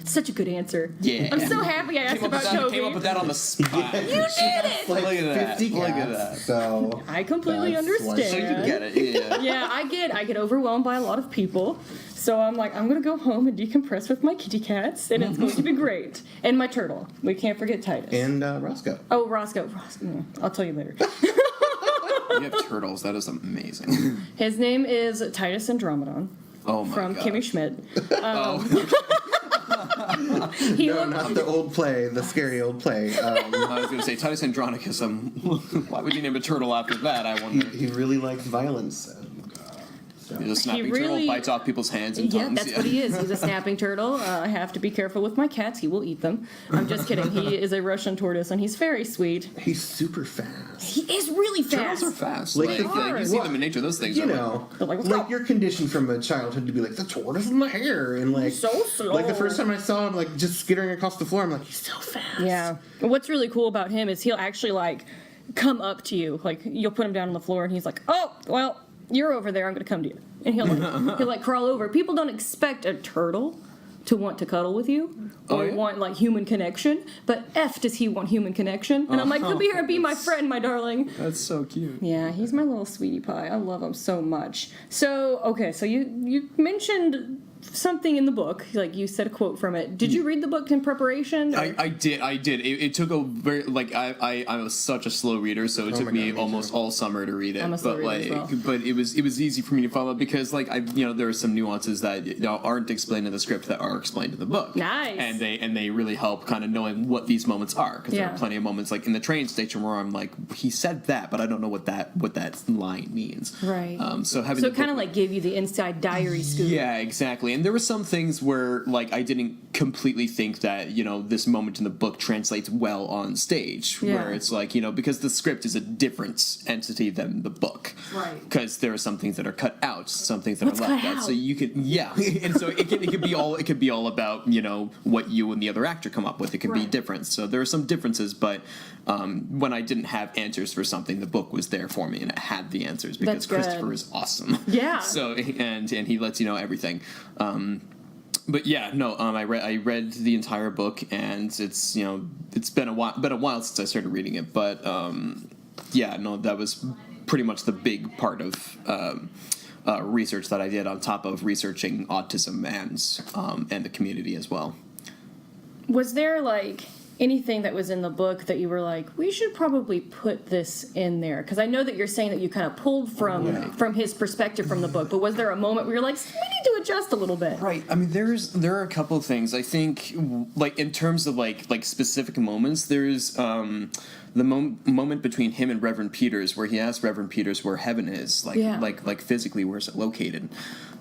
It's such a good answer. Yeah. I'm so happy I asked about Toby. Came up with that on the spot. You did it! Like Look at 50 that. Look at cats, that. So I completely that's understand. So you get it, yeah. Yeah, I get overwhelmed by a lot of people. So I'm like, I'm going to go home and decompress with my kitty cats, and it's going to be great. And my turtle. We can't forget Titus. And Roscoe. Oh, Roscoe. I'll tell you later. You have turtles. That is amazing. His name is Titus Andromedon. Oh my from God. Kimmy Schmidt. Not the old play, the scary old play. I was going to say Titus Andronicus. Why would you name a turtle after that? I wonder. He really likes violence. He's a snapping turtle, bites off people's hands and Yeah, tongues. that's what he is. He's a snapping turtle. I have to be careful with my cats. He will eat them. I'm just kidding. He is a Russian tortoise, and he's very sweet. He's super fast. He is really fast. Turtles are fast. Like, You see them in nature. Those things You are know, They're like, "What's up?" you're conditioned from a childhood to be like, the tortoise in my hair. And like, So slow. Like the first time I saw him, like just skittering across the floor, I'm like, he's so fast. Yeah. And what's really cool about him is he'll actually, like, come up to you. Like, you'll put him down on the floor, and he's like, oh, well, you're over there. I'm going to come to you. And he'll crawl over. People don't expect a turtle to want to cuddle with you or want like human connection, but F does he want human connection? And I'm like, come here and be my friend, my darling. That's so cute. Yeah, he's my little sweetie pie. I love him so much. So okay, so you mentioned something in the book, like you said a quote from it. Did you read the book in preparation? I did. It took a very I was such a slow reader, so it took me almost all summer to read it. I'm a slow reader as well. But it was easy for me to follow because there are some nuances that aren't explained in the script that are explained in the book. Nice. And they really help kind of knowing what these moments are, because there Yeah. are plenty of moments like in the train station where I'm like, he said that, but I don't know what that line means. Right. So it kind of like gave you the inside diary scoop. Yeah, exactly. And there were some things where, like, I didn't completely think that, this moment in the book translates well on stage. Yeah. Where it's like, because the script is a different entity than the book. Right. Because there are some things that are cut out, some things that What's are left cut out. out? So you could, yeah. And so it could be all about, what you and the other actor come up with. It could be Right. different. So there are some differences, but when I didn't have answers for something, the book was there for me and it had the answers because That's good. Christopher is awesome. Yeah. So and he lets you know everything. But yeah, no. I read the entire book, and it's it's been a while since I started reading it. But yeah, no, that was pretty much the big part of research that I did on top of researching autism and the community as well. Was there like anything that was in the book that you were like, we should probably put this in there? Because I know that you're saying that you kind of pulled from his perspective from the book, but was there a moment where you're like, we need to adjust a little bit? Right. I mean, there are a couple of things. I think, like in terms of like specific moments, there's the moment between him and Reverend Peters, where he asks Reverend Peters where heaven is, like physically, where's it located?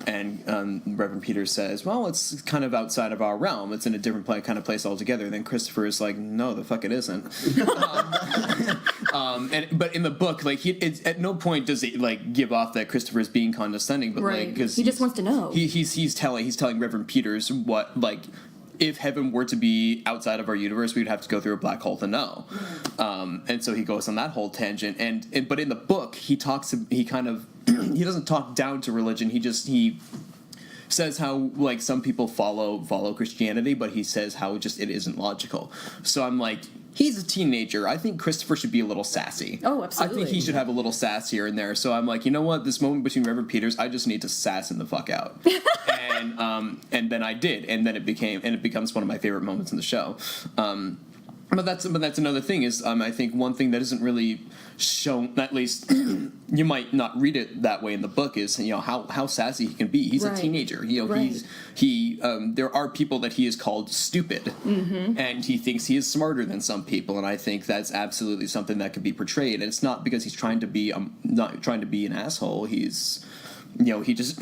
Reverend Peter says, well, it's kind of outside of our realm. It's in a different kind of place altogether. And then Christopher is like, no, the fuck it isn't. But in the book, like, at no point does he like give off that Christopher is being condescending, but like, because he just wants to know. He's telling Reverend Peters what, like, if heaven were to be outside of our universe, we'd have to go through a black hole to know. And so he goes on that whole tangent. But in the book, he doesn't talk down to religion. He says how, like, some people follow Christianity, but he says how just it isn't logical. So I'm like, he's a teenager. I think Christopher should be a little sassy. Oh, absolutely. I think he should have a little sass here and there. So I'm like, you know what? This moment between Reverend Peters, I just need to sass him the fuck out. And then I did, and then it becomes one of my favorite moments in the show. But that's another thing is I think one thing that isn't really shown, at least you might not read it that way in the book, is how sassy he can be. He's a teenager. There are people that he is called stupid, and he thinks he is smarter than some people, and I think that's absolutely something that could be portrayed. And it's not because he's trying to be not trying to be an asshole. He's he just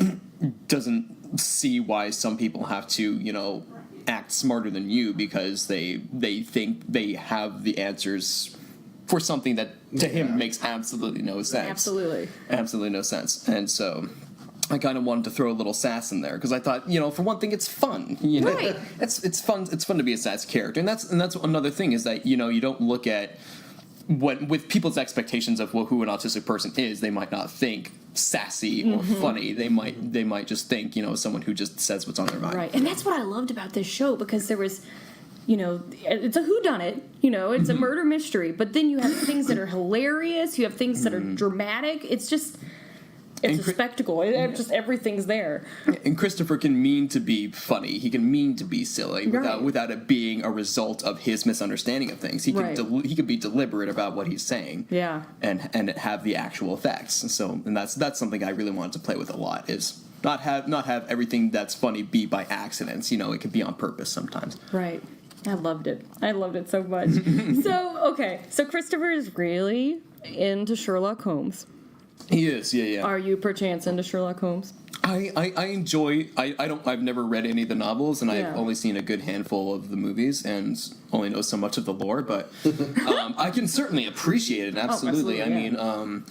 doesn't see why some people have to act smarter than you because they think they have the answers for something that to him makes absolutely no sense. Absolutely no sense. And so I kind of wanted to throw a little sass in there because I thought, for one thing, it's fun. Right. It's fun. It's fun to be a sass character, and that's another thing is that you don't look at with people's expectations of who an autistic person is. They might not think sassy or funny. They might just think someone who just says what's on their mind. Right, and that's what I loved about this show because there was. It's a whodunit, it's a murder mystery, but then you have things that are hilarious, you have things that are dramatic. It's a spectacle. Just everything's there. And Christopher can mean to be funny. He can mean to be silly without it being a result of his misunderstanding of things. He can he can be deliberate about what he's saying. Yeah. And have the actual effects. And that's something I really wanted to play with a lot is not have everything that's funny be by accidents. It could be on purpose sometimes. Right. I loved it. I loved it so much. So Christopher is really into Sherlock Holmes. He is, yeah. Are you perchance into Sherlock Holmes? I enjoy. I've never read any of the novels, and I've only seen a good handful of the movies, and only know so much of the lore. But I can certainly appreciate it. Absolutely. I mean,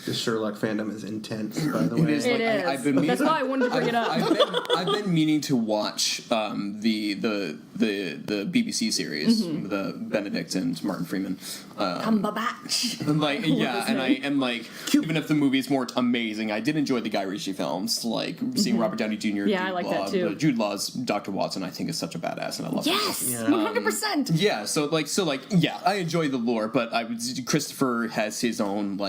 the Sherlock fandom is intense. By the way, it is. That's why I wanted to bring it up. I've been meaning to watch the BBC series, the Benedict and Martin Freeman. Cumberbatch. Even if the movie is more amazing, I did enjoy the Guy Ritchie films, like seeing Robert Downey Jr. Yeah, I like that too. Jude Law's Dr. Watson, I think, is such a badass, and I love him. Yes, 100%. Yeah, so I enjoy the lore, but Christopher has his own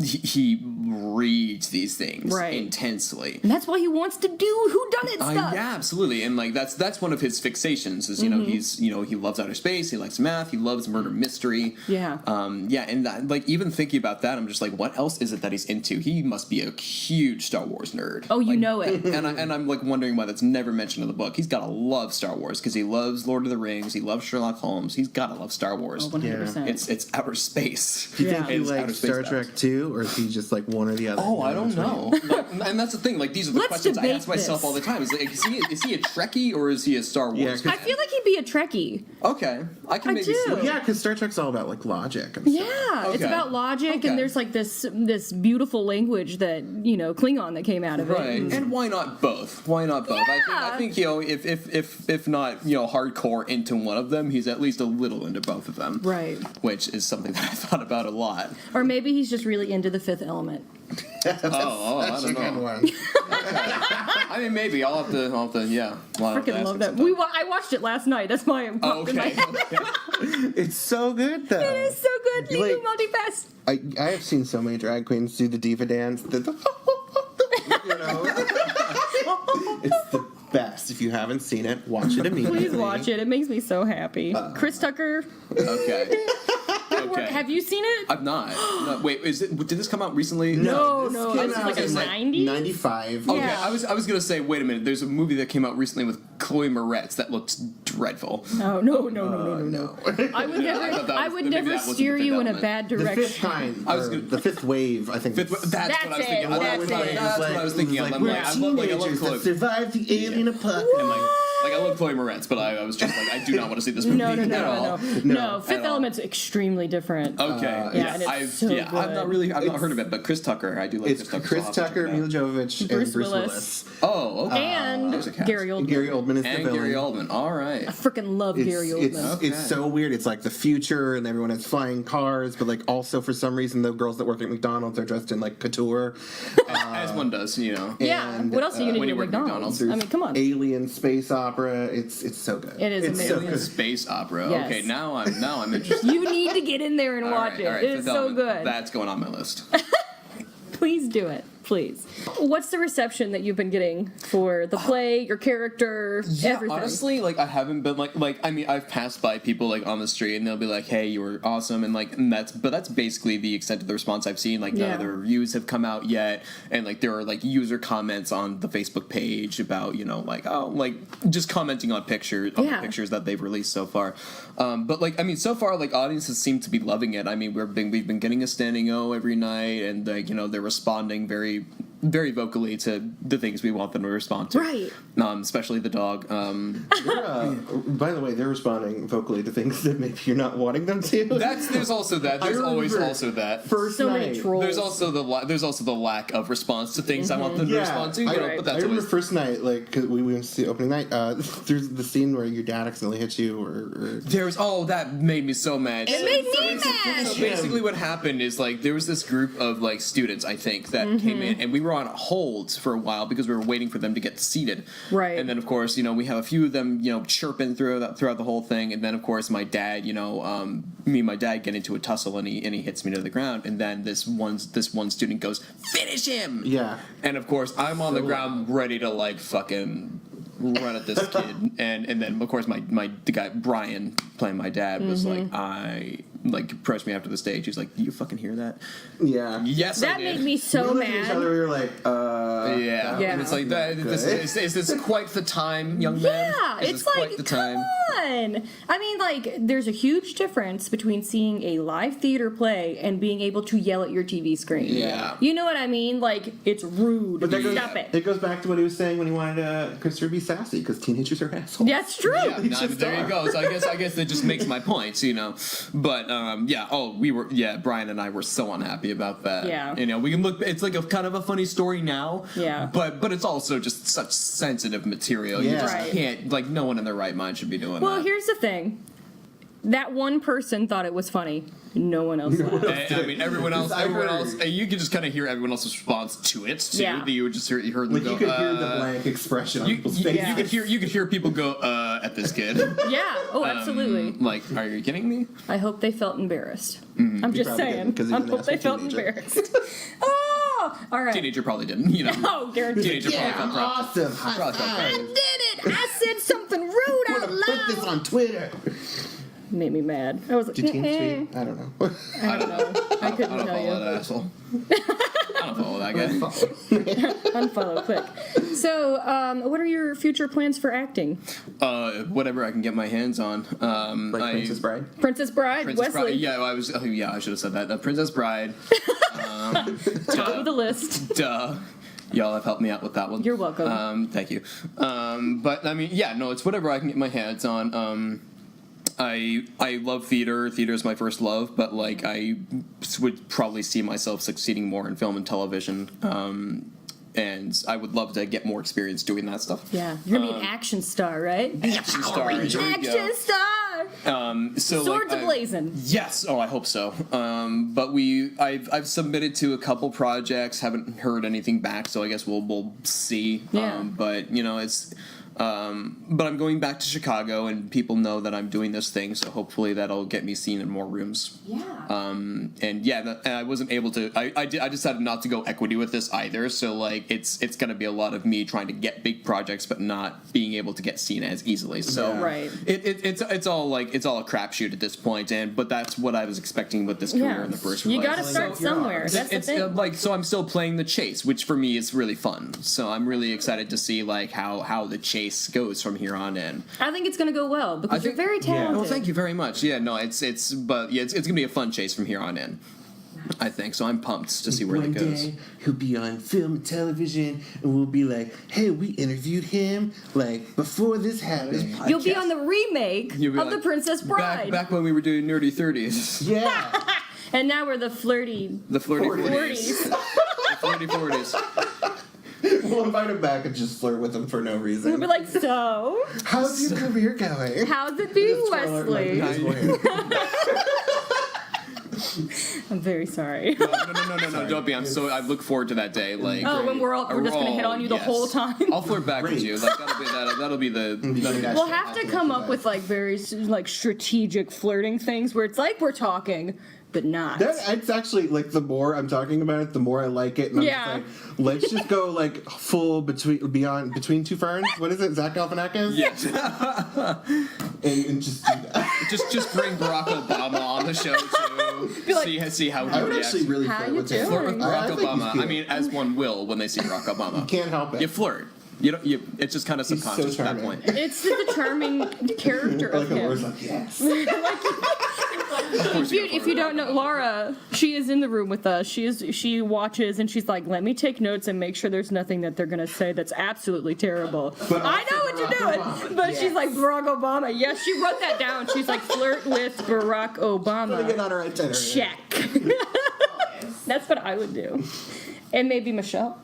he reads these things intensely, and that's why he wants to do whodunit stuff. Yeah, absolutely, and that's one of his fixations. Is he loves outer space, he likes math, he loves murder mystery. And that, even thinking about that, I'm just like, what else is it that he's into? He must be a huge Star Wars nerd. Oh, you know it. and I'm wondering why that's never mentioned in the book. He's got to love Star Wars because he loves Lord of the Rings, he loves Sherlock Holmes. He's got to love Star Wars. 100%. It's outer space. Do you think he likes Star Trek too, or is he just like one or the other? Oh, I don't know. And that's the thing. These are the questions I ask myself all the time. Is he a Trekkie or is he a Star Wars? I feel like he'd be a Trekkie. Okay, I can maybe see. Well, yeah, because Star Trek's all about logic. And stuff. It's about logic, and there's this beautiful language that Klingon that came out of it. Right, and why not both? Yeah. I think if not hardcore into one of them, he's at least a little into both of them. Right, which is something that I thought about a lot. Or maybe he's just really into the Fifth Element. That's I don't know. One. I mean, maybe I'll have to. Yeah, I freaking love that. I watched it last night. That's why it popped in my head. It's so good, though. It is so good. Legal multipass. I have seen so many drag queens do the diva dance. It's the best. If you haven't seen it, watch it immediately. Please watch it. It makes me so happy. Chris Tucker. Okay. Good work. Okay. Have you seen it? I've not. No, wait, did this come out recently? No, this no, came this is out like a in, 90s? 95. Yeah. Okay, I was gonna say, wait a minute. There's a movie that came out recently with Chloe Moretz that looks dreadful. No. I would Yeah, I thought that I was- would maybe never that wasn't steer the thing you that in a meant. bad The direction. fifth kind. I was or gonna- the fifth wave, I think. That's what I was That's thinking. it, That's that's what it. I was thinking. Like, I'm we're like, I love teenagers Chloe. that survived the alien apocalypse. And like I love Chloe Moretz, but I was just like, I do not want to see this movie No, at all. No, Fifth At all. Element's extremely different. Okay, Yeah, and it's I've so I've not good. I've not heard of it, but Chris Tucker, I do like It's Chris Tucker. Chris so I'll have to Tucker, check it Mila out. Jovovich, Bruce and Bruce Willis. Willis. Oh, okay. And There's a cast. Gary Oldman. Gary Oldman is the And villain. Gary Oldman. All right. I freaking love Gary Oldman. It's so weird. It's like the future, and everyone has flying cars, but like also for some reason the girls that work at McDonald's are dressed in like couture. As one does, you know. Yeah, and, what else are you when going to you do at work at McDonald's? McDonald's, I mean, come on. Alien space opera. It's so good. It is it's amazing. So good. Space opera. Yes. Okay, now I'm interested. You need to get in there and All watch right, it. all right, It is Fifth so Element. good. That's going on my list. Please do it. Please. What's the reception that you've been getting for the play, your character, everything? Honestly, like I haven't been like I mean I've passed by people like on the street and they'll be like, "Hey, you were awesome," and like that's basically the extent of the response I've seen. Like none Yeah. of the reviews have come out yet, and like there are like user comments on the Facebook page about like just commenting on pictures on the Yeah. pictures that they've released so far. But like I mean, so far like audiences seem to be loving it. I mean we've been getting a standing O every night, and like they're responding very vocally to the things we want them to respond to. Right. Especially the dog. By the way, they're responding vocally to things that maybe you're not wanting them to. There's also that. There's always remember also that. First So night. many trolls. There's also the lack of response to things I want them to Yeah, respond to. Right. But that's I remember always. first night, like, 'cause we went to see opening night. There's the scene where your dad accidentally hits you, or That made me so mad. It made me mad. So basically, what happened is like there was this group of like students, I think, that Mm-hmm. came in, and we were on hold for a while because we were waiting for them to get seated. Right. And then of course, we have a few of them, chirping throughout the whole thing, and then of course my dad, me and my dad get into a tussle, and he hits me to the ground, and then this one student goes, "Finish him!" Yeah. And of course, I'm on the ground ready to like fucking run at this kid, and then of course the guy Brian playing my dad was like approached me after the stage. He's like, "Do you fucking hear that?" yeah. Yes, I That did. made me so We looked at each mad. other, we were like, Yeah. Yeah. And it's like that. Is this quite the time, young man? Yeah, Is it's this like, quite the come time? on. I mean, like, there's a huge difference between seeing a live theater play and being able to yell at your TV screen. Yeah. You know what I mean? Like, it's rude. But that goes, Stop it. It goes back to what he was saying when he wanted Christopher to be sassy, because teenagers are assholes. That's true. Yeah, They no, just there are. you go. So I guess that just makes my points, But Brian and I were so unhappy about that. Yeah. We can look. It's like a kind of a funny story now. Yeah. But it's also just such sensitive material. You Yeah. just Right. can't. No one in their right mind should be doing Well, that. here's the thing. That one person thought it was funny. No one else laughed. I mean, everyone else. I heard- You could just kind of hear everyone else's response to it too. Yeah. You would just heard them Like, go. you could hear the blank expression on You, people's you, faces. you could hear people go at this kid. Yeah. Oh, absolutely. Like, are you kidding me? I hope they felt embarrassed. I'm just probably saying. didn't, 'cause he's I an hope they asshole felt teenager. embarrassed. Oh, all right. Teenager probably didn't. Oh, guaranteed. Teenager Yeah, probably I'm felt awesome. High Probably felt I five. did it. I said something rude I'm out gonna put this loud. on Twitter. Made me mad. I was like, Did you tweet? I don't know. I don't know. I couldn't I don't tell follow you. that asshole. I don't follow that guy. Unfollow quick. So, what are your future plans for acting? Whatever I can get my hands on. Like Princess Bride. Princess Bride, Princess Wesley, Bride. Yeah, I should have said that. Princess Bride. top of the list. Duh. Y'all have helped me out with that one. You're welcome. Thank you. But I mean, yeah, no, it's whatever I can get my hands on. I love theater. Theater is my first love, but like I would probably see myself succeeding more in film and television. And I would love to get more experience doing that stuff. Yeah, you're gonna be an action star, right? Action star. There we go. Action star. So Swords like, ablazing. Yes. Oh, I hope so. But I've submitted to a couple projects. Haven't heard anything back, so I guess we'll see. Yeah. But it's. But I'm going back to Chicago, and people know that I'm doing this thing, so hopefully that'll get me seen in more rooms. Yeah. And I wasn't able to. I decided not to go equity with this either. So like, it's gonna be a lot of me trying to get big projects, but not being able to get seen as easily. So Right. it's all a crapshoot at this point. But that's what I was expecting with this career in the first place. You gotta start somewhere. That's the thing. So I'm still playing the chase, which for me is really fun. So I'm really excited to see like how the chase goes from here on in. I think it's gonna go well because you're very talented. Well, thank you very much. Yeah, no, it's gonna be a fun chase from here on in. I think so. I'm pumped to see where it goes. One day he'll be on film and television, and we'll be like, "Hey, we interviewed him like before this happened." You'll be on the remake You'll be of like, The Princess Bride. Back when we were doing Nerdy 30s. Yeah. And now we're the flirty The flirty 40s. 40s. The flirty 40s. We'll invite him back and just flirt with him for no reason. We'll be like, so, How's your career going? how's it being, Twirl it Wesley? like his hair. I'm very sorry. No, don't be. I look forward to that day. Like, When we're just gonna hit on you the whole time. I'll flirt back with you. Like that'll be the. We'll have to come up with like very like strategic flirting things where it's like we're talking, but not. It's actually like the more I'm talking about it, the more I like it. And I'm Yeah. just like, let's just go like full between two ferns. What is it, Zach Galifianakis? Yes. And just do that. just bring Barack Obama on the show too. Be like, see how he I would reacts. actually really How flirt you with him. Flirt with doing? Barack I think he's Obama. cute. I mean, as one will when they see Barack Obama. Can't help it. You flirt. You don't. It's just kind of He's so subconscious at that charming. point. it's the charming character Like of a Laura's him. like, yes. If you don't know Laura, she is in the room with us. She watches and she's like, let me take notes and make sure there's nothing that they're gonna say that's absolutely terrible. But I know what also you're doing. Barack Obama, But yes. she's like, Barack Obama. Yes, she wrote that down. She's like, flirt with Barack Gonna get Obama. on her itinerary. Check. That's what I would do. And maybe Michelle.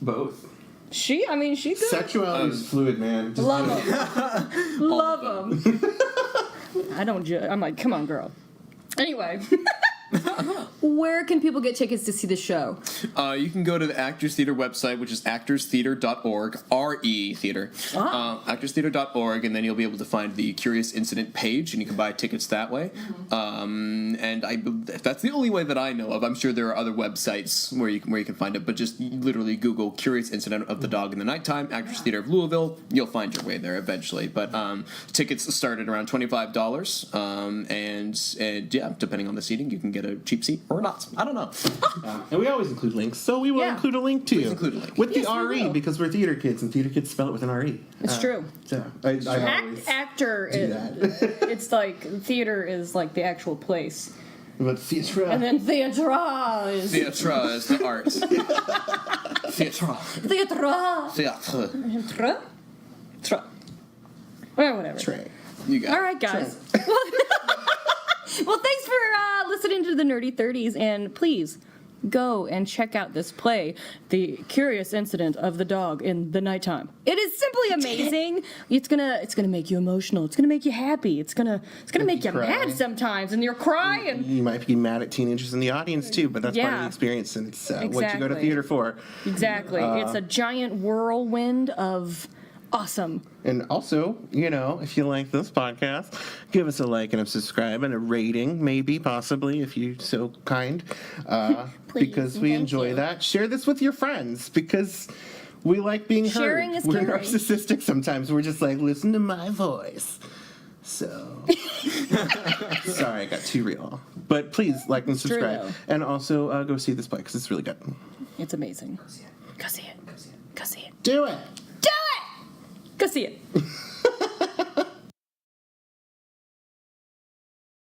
Both. She's good. Sexuality is fluid, man. Just Love do it. them. Love them. I don't judge. I'm like, come on, girl. Anyway. Where can people get tickets to see the show? You can go to the Actors Theater website, which is actorstheater.org, R-E theater, actorstheater.org, and then you'll be able to find the Curious Incident page, and you can buy tickets that way. And that's the only way that I know of. I'm sure there are other websites where you can find it, but just literally Google Curious Incident of the Dog in the Nighttime, Actors Theater of Louisville. You'll find your way there eventually. But tickets start at around $25, and yeah, depending on the seating, you can get a cheap seat or not. I don't know. And we always include links, so we will Yeah. include a link too. include a link. With Yes, the we RE, will. because we're theater kids, and theater kids spell it with an RE. It's true. So I always Actor do is, that. it's like theater is like the actual place, But theater. and then theatra is Theatra is the art. Theatra. theatra. Theatre. Tra? Tra. Well, whatever. Trey. You got All right, guys. Well, thanks for listening to the Nerdy 30s, and please go and check out this play, The Curious Incident of the Dog in the Nighttime. It is simply amazing. It's gonna make you emotional. It's gonna make you happy. It's gonna make you cry. mad sometimes, and you're crying. You might be mad at teenagers in the audience too, but that's part of Yeah. the experience, and it's what you go to Exactly. theater for. Exactly. It's a giant whirlwind of awesome. And also, if you like this podcast, give us a like and a subscribe and a rating, maybe, possibly, if you're so kind. Please, because we thank enjoy you. that. Share this with your friends because we like being Sharing heard. is We're caring. narcissistic sometimes. We're just like, listen to my voice. So, sorry, I got too real. But please like and true, subscribe. though. And also go see this play because it's really good. It's amazing. Go see it. Go see it. Do it! Do it! Go see it.